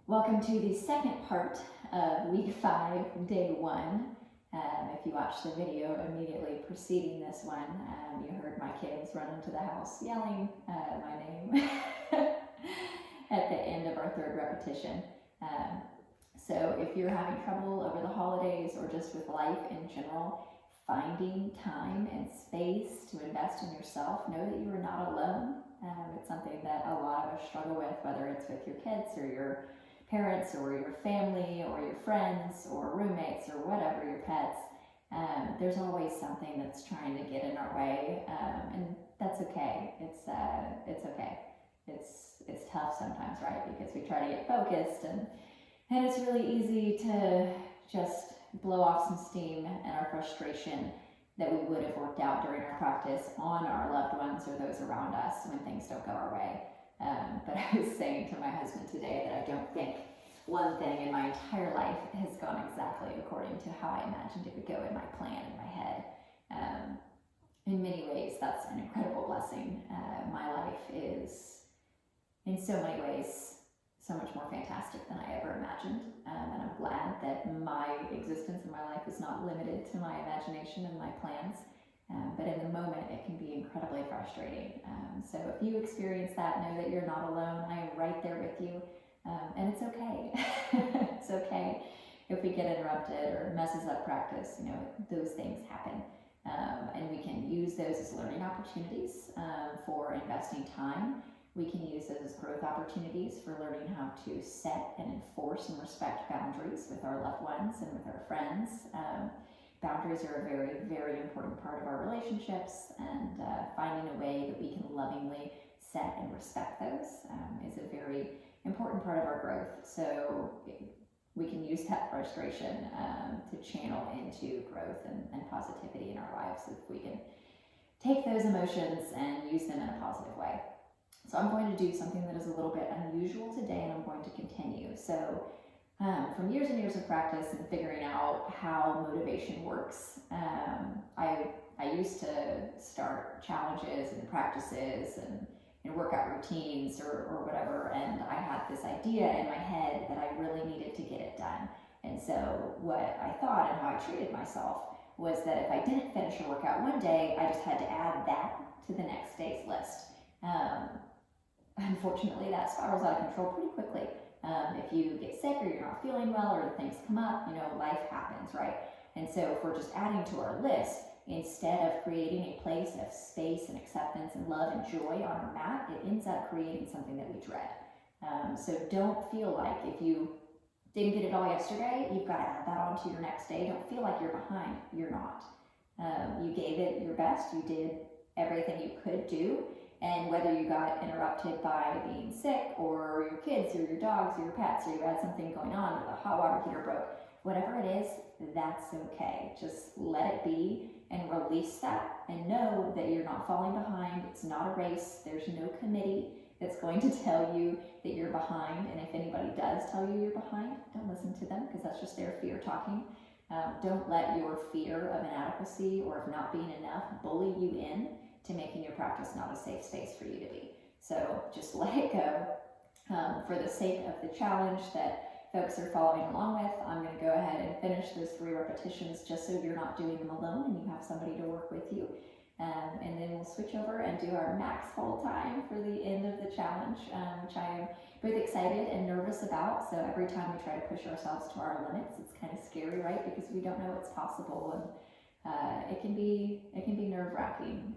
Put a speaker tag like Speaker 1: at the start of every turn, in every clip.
Speaker 1: Welcome to the second part of week 5, day 1. If you watched the video immediately preceding this one, you heard my kids run into the house yelling my name at the end of our 3rd repetition. So if you're having trouble over the holidays or just with life in general, finding time and space to invest in yourself, know that you are not alone. It's something that a lot of us struggle with, whether it's with your kids or your parents or your family or your friends or roommates or whatever, your pets. There's always something that's trying to get in our way, and that's okay. It's okay. It's tough sometimes, right? Because we try to get focused, and it's really easy to just blow off some steam and our frustration that we would have worked out during our practice on our loved ones or those around us when things don't go our way. But I was saying to my husband today that I don't think one thing in my entire life has gone exactly according to how I imagined it would go in my plan in my head. In many ways, that's an incredible blessing. My life is, in so many ways, so much more fantastic than I ever imagined. And I'm glad that my existence in my life is not limited to my imagination and my plans. But in the moment, it can be incredibly frustrating. So if you experience that, know that you're not alone. I am right there with you. And it's okay. It's okay if we get interrupted or messes up practice. Those things happen. And we can use those as learning opportunities for investing time. We can use those as growth opportunities for learning how to set and enforce and respect boundaries with our loved ones and with our friends. Boundaries are a very, very important part of our relationships, and finding a way that we can lovingly set and respect those is a very important part of our growth. So we can use that frustration to channel into growth and positivity in our lives if we can take those emotions and use them in a positive way. So I'm going to do something that is a little bit unusual today, and I'm going to continue. So from years and years of practice and figuring out how motivation works, I used to start challenges and practices and workout routines or whatever, and I had this idea in my head that I really needed to get it done. And so what I thought and how I treated myself was that if I didn't finish a workout one day, I just had to add that to the next day's list. Unfortunately, that spirals out of control pretty quickly. If you get sick or you're not feeling well or things come up, life happens, right? And so if we're just adding to our list, instead of creating a place of space and acceptance and love and joy on our mat, it ends up creating something that we dread. So don't feel like if you didn't get it all yesterday, you've got to add that on to your next day. Don't feel like you're behind. You're not. You gave it your best. You did everything you could do. And whether you got interrupted by being sick or your kids or your dogs or your pets or you had something going on or the hot water heater broke, whatever it is, that's okay. Just let it be and release that and know that you're not falling behind. It's not a race. There's no committee that's going to tell you that you're behind. And if anybody does tell you you're behind, don't listen to them because that's just their fear talking. Don't let your fear of inadequacy or of not being enough bully you in to making your practice not a safe space for you to be. So just let it go. For the sake of the challenge that folks are following along with, I'm going to go ahead and finish those 3 repetitions just so you're not doing them alone and you have somebody to work with you. And then we'll switch over and do our max hold time for the end of the challenge, which I am both excited and nervous about. So every time we try to push ourselves to our limits, it's kind of scary, right? Because we don't know what's possible, and it can be nerve-wracking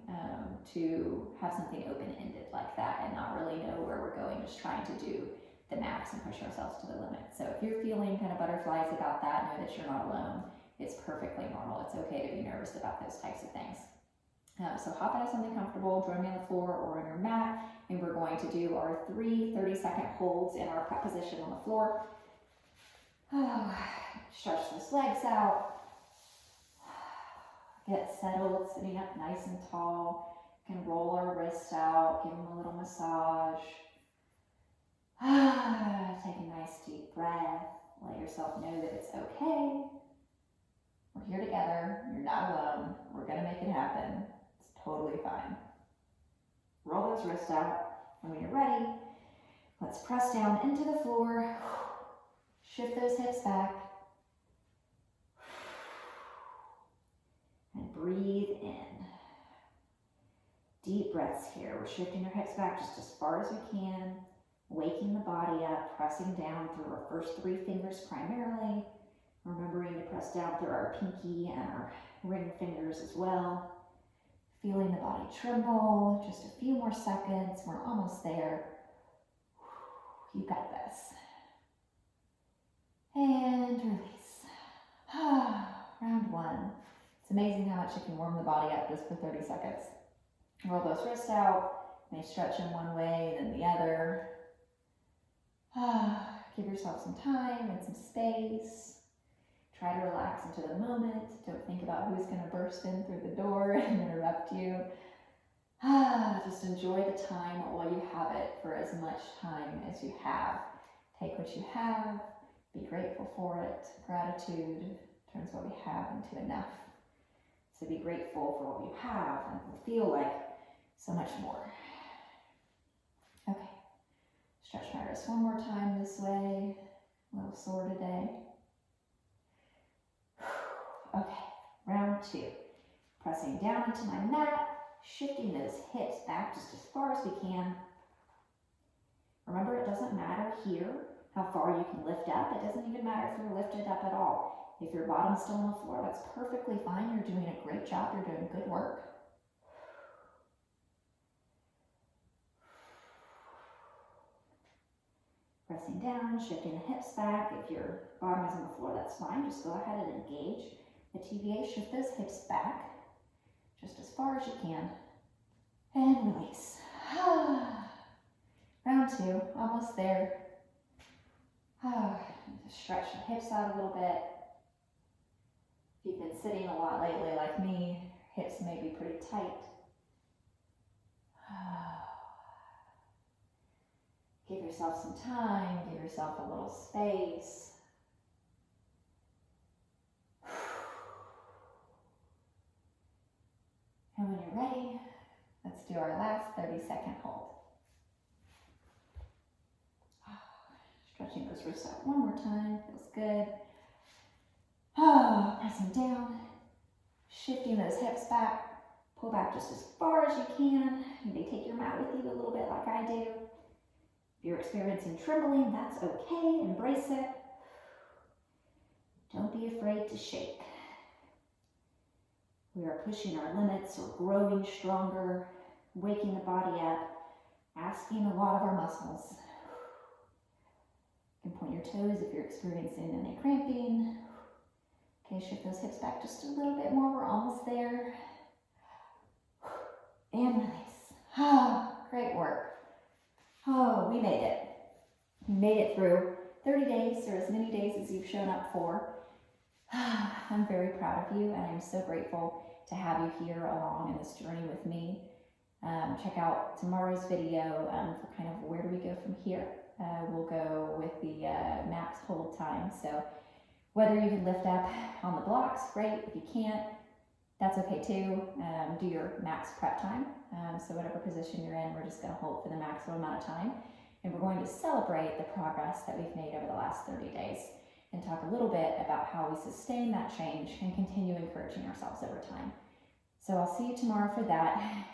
Speaker 1: to have something open-ended like that and not really know where we're going, just trying to do the max and push ourselves to the limit. So if you're feeling kind of butterflies about that, know that you're not alone. It's perfectly normal. It's okay to be nervous about those types of things. So hop into something comfortable, join me on the floor or on your mat, and we're going to do our 3 30-second holds in our prep position on the floor. Stretch those legs out. Get settled, sitting up nice and tall. You can roll our wrists out, give them a little massage. Take a nice deep breath. Let yourself know that it's okay. We're here together. You're not alone. We're going to make it happen. It's totally fine. Roll those wrists out. And when you're ready, let's press down into the floor. Shift those hips back. And breathe in. Deep breaths here. We're shifting our hips back just as far as we can, waking the body up, pressing down through our first 3 fingers primarily, remembering to press down through our pinky and our ring fingers as well. Feeling the body tremble, just a few more seconds, we're almost there. You got this. And release. Round 1. It's amazing how much it can warm the body up just for 30 seconds. Roll those wrists out, may stretch in one way, then the other. Give yourself some time and some space. Try to relax into the moment. Don't think about who's going to burst in through the door and interrupt you. Just enjoy the time while you have it for as much time as you have. Take what you have. Be grateful for it. Gratitude turns what we have into enough. So be grateful for what you have and will feel like so much more. Okay. Stretch my wrist one more time this way. A little sore today. Okay, round 2. Pressing down into my mat, shifting those hips back just as far as we can. Remember, it doesn't matter here how far you can lift up. It doesn't even matter if you're lifted up at all. If your bottom's still on the floor, that's perfectly fine. You're doing a great job. You're doing good work. Pressing down, shifting the hips back. If your bottom is on the floor, that's fine. Just go ahead and engage the TVA. Shift those hips back just as far as you can. And release. Round 2, almost there. Just stretch the hips out a little bit. If you've been sitting a lot lately like me, hips may be pretty tight. Give yourself some time, give yourself a little space. And when you're ready, let's do our last 30-second hold. Stretching those wrists out one more time, feels good. Pressing down, shifting those hips back. Pull back just as far as you can. You may take your mat with you a little bit like I do. If you're experiencing trembling, that's okay. Embrace it. Don't be afraid to shake. We are pushing our limits, we're growing stronger, waking the body up, asking a lot of our muscles. You can point your toes if you're experiencing any cramping. Okay, shift those hips back just a little bit more. We're almost there. And release. Great work. We made it. We made it through 30 days, or as many days as you've shown up for. I'm very proud of you, and I'm so grateful to have you here along in this journey with me. Check out tomorrow's video for kind of where do we go from here. We'll go with the max hold time. So whether you can lift up on the blocks, great. If you can't, that's okay too. Do your max prep time. So whatever position you're in, we're just going to hold for the maximum amount of time. And we're going to celebrate the progress that we've made over the last 30 days and talk a little bit about how we sustain that change and continue encouraging ourselves over time. So I'll see you tomorrow for that.